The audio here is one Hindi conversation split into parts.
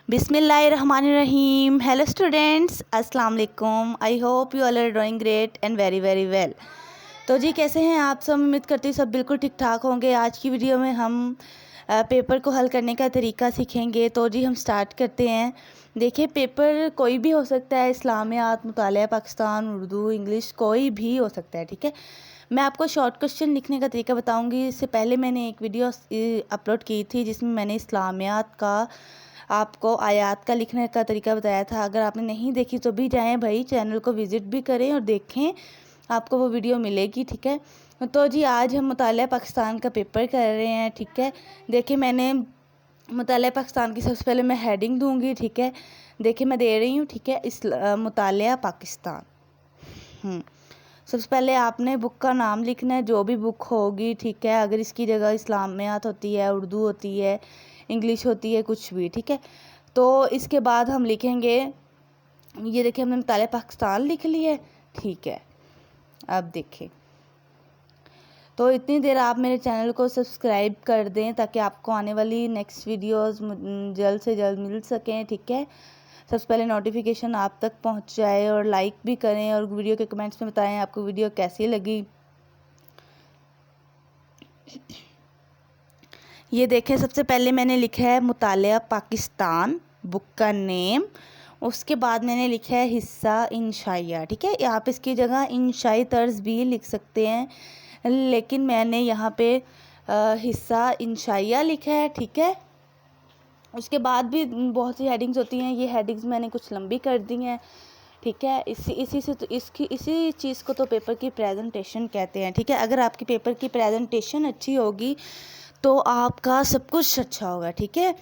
बिस्मिल्लाहिर्रहमानिर्रहीम। हेलो स्टूडेंट्स, अस्सलाम वालेकुम। I hope you all are doing great and very very well. तो जी कैसे हैं आप सब? उम्मीद करती हूँ सब बिल्कुल ठीक ठाक होंगे। आज की वीडियो में हम पेपर को हल करने का तरीका सीखेंगे। तो जी हम स्टार्ट करते हैं। देखिए, पेपर कोई भी हो सकता है, इस्लामियात, मुतालिया पाकिस्तान, उर्दू, इंग्लिश, कोई भी हो सकता है। ठीक है, मैं आपको शॉर्ट क्वेश्चन लिखने का तरीका बताऊंगी। इससे पहले मैंने एक वीडियो अपलोड की थी जिसमें मैंने इस्लामियात का, आपको आयात का लिखने का तरीका बताया था। अगर आपने नहीं देखी तो भी जाएं भाई, चैनल को विज़िट भी करें और देखें, आपको वो वीडियो मिलेगी। ठीक है, तो जी आज हम मुतालिया पाकिस्तान का पेपर कर रहे हैं। ठीक है, देखिए मैंने मुतालिया पाकिस्तान की सबसे पहले मैं हेडिंग दूंगी। ठीक है, देखिए मैं दे रही हूँ। ठीक है, इस मुतालिया पाकिस्तान। सबसे पहले आपने बुक का नाम लिखना है, जो भी बुक होगी। ठीक है, अगर इसकी जगह इस्लामियात होती है, उर्दू होती है, इंग्लिश होती है, कुछ भी। ठीक है, तो इसके बाद हम लिखेंगे, ये देखिए हमने मुतालिया पाकिस्तान लिख लिया है। ठीक है, अब देखें, तो इतनी देर आप मेरे चैनल को सब्सक्राइब कर दें ताकि आपको आने वाली नेक्स्ट वीडियोस जल्द से जल्द मिल सकें। ठीक है, सबसे पहले नोटिफिकेशन आप तक पहुंच जाए, और लाइक भी करें और वीडियो के कमेंट्स में बताएं आपको वीडियो कैसी लगी। ये देखें, सबसे पहले मैंने लिखा है मुतालिया पाकिस्तान, बुक का नेम। उसके बाद मैंने लिखा है हिस्सा इंशाइया। ठीक है, आप इसकी जगह इंशाई तर्ज भी लिख सकते हैं, लेकिन मैंने यहाँ पे हिस्सा इंशाइया लिखा है। ठीक है, उसके बाद भी बहुत सी हेडिंग्स होती हैं, ये हेडिंग्स मैंने कुछ लंबी कर दी हैं। ठीक है, इसी से तो इसी चीज़ को तो पेपर की प्रेजेंटेशन कहते हैं। ठीक है, अगर आपकी पेपर की प्रेजेंटेशन अच्छी होगी तो आपका सब कुछ अच्छा होगा। ठीक है,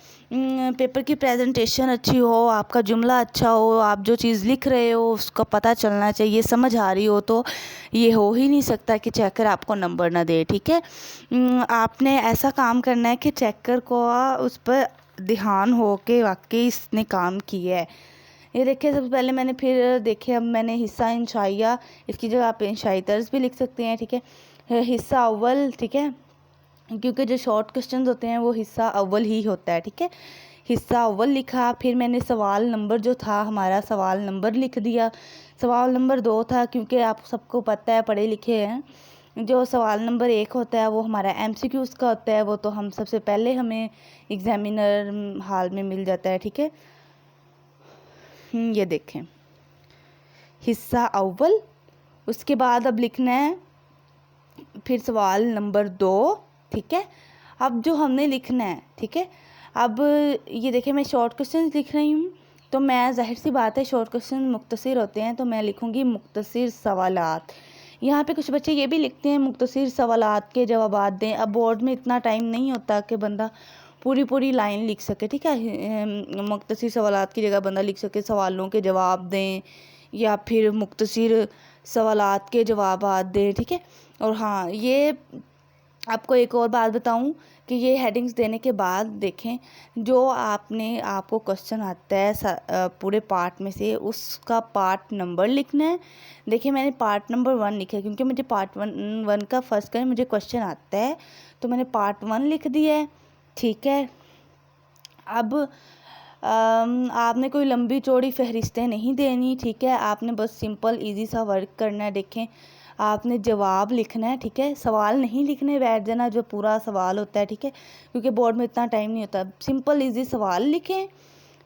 पेपर की प्रेजेंटेशन अच्छी हो, आपका जुमला अच्छा हो, आप जो चीज़ लिख रहे हो उसको पता चलना चाहिए, समझ आ रही हो, तो ये हो ही नहीं सकता कि चेकर आपको नंबर ना दे। ठीक है, आपने ऐसा काम करना है कि चेकर को उस पर ध्यान हो के वाकई इसने काम किया है। ये देखिए, सबसे पहले मैंने, फिर देखिए अब मैंने हिस्सा इंशाइया, इसकी जगह आप इंशाई तर्ज भी लिख सकते हैं। ठीक है, हिस्सा अव्वल। ठीक है, क्योंकि जो शॉर्ट क्वेश्चंस होते हैं वो हिस्सा अव्वल ही होता है। ठीक है, हिस्सा अव्वल लिखा, फिर मैंने सवाल नंबर जो था हमारा, सवाल नंबर लिख दिया। सवाल नंबर 2 था, क्योंकि आप सबको पता है, पढ़े लिखे हैं, जो सवाल नंबर 1 होता है वो हमारा MCQs का होता है, वो तो हम सबसे पहले हमें एग्जामिनर हाल में मिल जाता है। ठीक है, ये देखें हिस्सा अव्वल। उसके बाद अब लिखना है फिर सवाल नंबर 2। ठीक है, अब जो हमने लिखना है, ठीक है, अब ये देखिए मैं शॉर्ट क्वेश्चन लिख रही हूँ, तो मैं, जाहिर सी बात है शॉर्ट क्वेश्चन मुख्तसर होते हैं, तो मैं लिखूँगी मुख्तसर सवालात। यहाँ पे कुछ बच्चे ये भी लिखते हैं मुख्तसर सवालात के जवाबात दें। अब बोर्ड में इतना टाइम नहीं होता कि बंदा पूरी पूरी लाइन लिख सके। ठीक है, मुख्तसर सवालात की जगह बंदा लिख सके सवालों के जवाब दें, या फिर मुख्तसर सवालात के जवाबात दें। ठीक है, और हाँ, ये आपको एक और बात बताऊं कि ये हेडिंग्स देने के बाद देखें, जो आपको क्वेश्चन आता है पूरे पार्ट में से, उसका पार्ट नंबर लिखना है। देखिए मैंने पार्ट नंबर 1 लिखा है, क्योंकि मुझे पार्ट वन का फर्स्ट करें मुझे क्वेश्चन आता है, तो मैंने पार्ट 1 लिख दिया है। ठीक है, अब आपने कोई लंबी चौड़ी फहरिस्तें नहीं देनी। ठीक है, आपने बस सिंपल इजी सा वर्क करना है। देखें, आपने जवाब लिखना है। ठीक है, सवाल नहीं लिखने बैठ जाना जो पूरा सवाल होता है। ठीक है, क्योंकि बोर्ड में इतना टाइम नहीं होता। सिंपल इजी सवाल लिखें।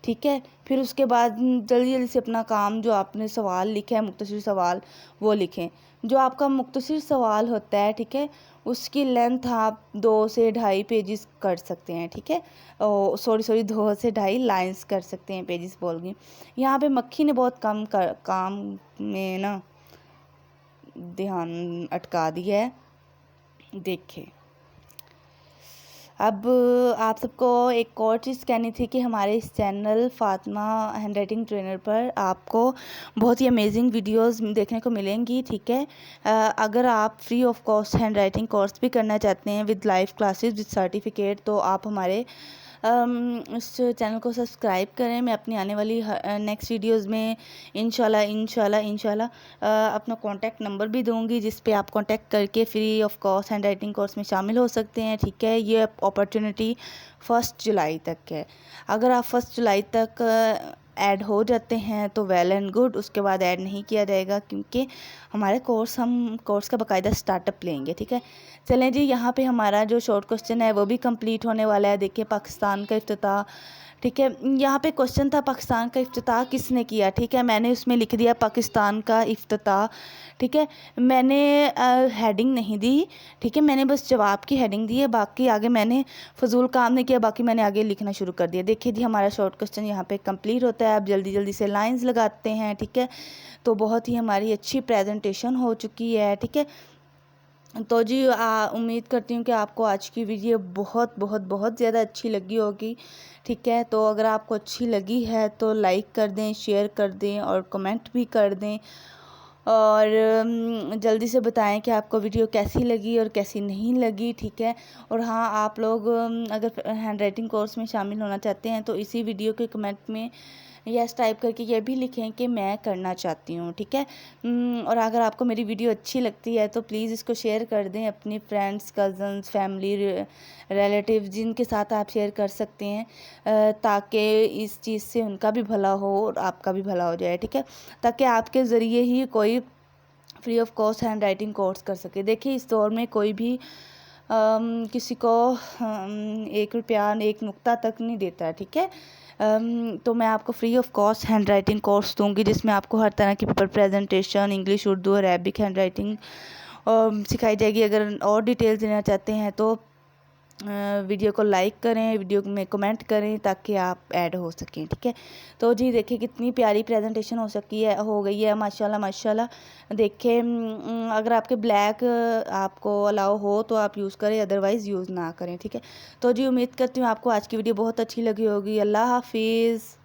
ठीक है, फिर उसके बाद जल्दी जल्दी से अपना काम, जो आपने सवाल लिखा है मुख्तसर सवाल, वो लिखें। जो आपका मुख्तसर सवाल होता है, ठीक है, उसकी लेंथ आप 2 से 2.5 पेजेस कर सकते हैं। ठीक है, सॉरी 2 से 2.5 लाइंस कर सकते हैं, पेजेस बोल गई। यहाँ पे मक्खी ने बहुत कम काम में ना ध्यान अटका दिया है। देखें, अब आप सबको एक और चीज़ कहनी थी कि हमारे इस channel Fatima hand writing trainer पर आपको बहुत ही अमेजिंग वीडियोस देखने को मिलेंगी। ठीक है, अगर आप free of cost hand writing course भी करना चाहते हैं with live classes with certificate, तो आप हमारे इस चैनल को सब्सक्राइब करें। मैं अपनी आने वाली नेक्स्ट वीडियोज़ में इंशाल्लाह अपना कॉन्टैक्ट नंबर भी दूँगी, जिस पे आप कॉन्टैक्ट करके free of cost hand writing course में शामिल हो सकते हैं। ठीक है, ये अपॉर्चुनिटी 1 जुलाई तक है। अगर आप 1 जुलाई तक ऐड हो जाते हैं तो वेल एंड गुड, उसके बाद ऐड नहीं किया जाएगा, क्योंकि हमारे हम कोर्स का बाकायदा स्टार्टअप लेंगे। ठीक है, चलें जी, यहाँ पे हमारा जो शॉर्ट क्वेश्चन है वो भी कंप्लीट होने वाला है। देखिए, पाकिस्तान का इफ्तिताह, ठीक है, यहाँ पे क्वेश्चन था पाकिस्तान का इफ्तिताह किसने किया। ठीक है, मैंने उसमें लिख दिया पाकिस्तान का इफ्तिताह। ठीक है, मैंने हेडिंग नहीं दी। ठीक है, मैंने बस जवाब की हेडिंग दी है, बाकी आगे मैंने फजूल काम नहीं किया, बाकी मैंने आगे लिखना शुरू कर दिया। देखिए जी, हमारा शॉर्ट क्वेश्चन यहाँ पे कंप्लीट होता है। अब जल्दी जल्दी से लाइंस लगाते हैं। ठीक है, तो बहुत ही हमारी अच्छी प्रेजेंटेशन हो चुकी है। ठीक है, तो जी उम्मीद करती हूँ कि आपको आज की वीडियो बहुत बहुत बहुत ज़्यादा अच्छी लगी होगी। ठीक है, तो अगर आपको अच्छी लगी है तो लाइक कर दें, शेयर कर दें और कमेंट भी कर दें, और जल्दी से बताएं कि आपको वीडियो कैसी लगी और कैसी नहीं लगी। ठीक है, और हाँ, आप लोग अगर हैंड राइटिंग कोर्स में शामिल होना चाहते हैं तो इसी वीडियो के कमेंट में यस टाइप करके ये भी लिखें कि मैं करना चाहती हूँ। ठीक है, और अगर आपको मेरी वीडियो अच्छी लगती है तो प्लीज़ इसको शेयर कर दें अपनी फ्रेंड्स, कज़न्स, फैमिली, रिलेटिव, जिनके साथ आप शेयर कर सकते हैं, ताकि इस चीज़ से उनका भी भला हो और आपका भी भला हो जाए। ठीक है, ताकि आपके ज़रिए ही कोई free of cost hand writing course कर सके। देखिए, इस दौर में कोई भी किसी को 1 रुपया 1 नुक्ता तक नहीं देता है। ठीक है, तो मैं आपको free of cost hand writing course दूंगी, जिसमें आपको हर तरह की paper presentation, English, Urdu, Arabic hand writing सिखाई जाएगी। अगर और डिटेल्स देना चाहते हैं तो वीडियो को लाइक करें, वीडियो में कमेंट करें, ताकि आप ऐड हो सकें। ठीक है, तो जी देखिए कितनी प्यारी प्रेजेंटेशन हो गई है, माशाल्लाह माशाल्लाह। देखिए, अगर आपके ब्लैक आपको अलाउ हो तो आप यूज़ करें, अदरवाइज़ यूज़ ना करें। ठीक है, तो जी उम्मीद करती हूँ आपको आज की वीडियो बहुत अच्छी लगी होगी। अल्लाह हाफिज़।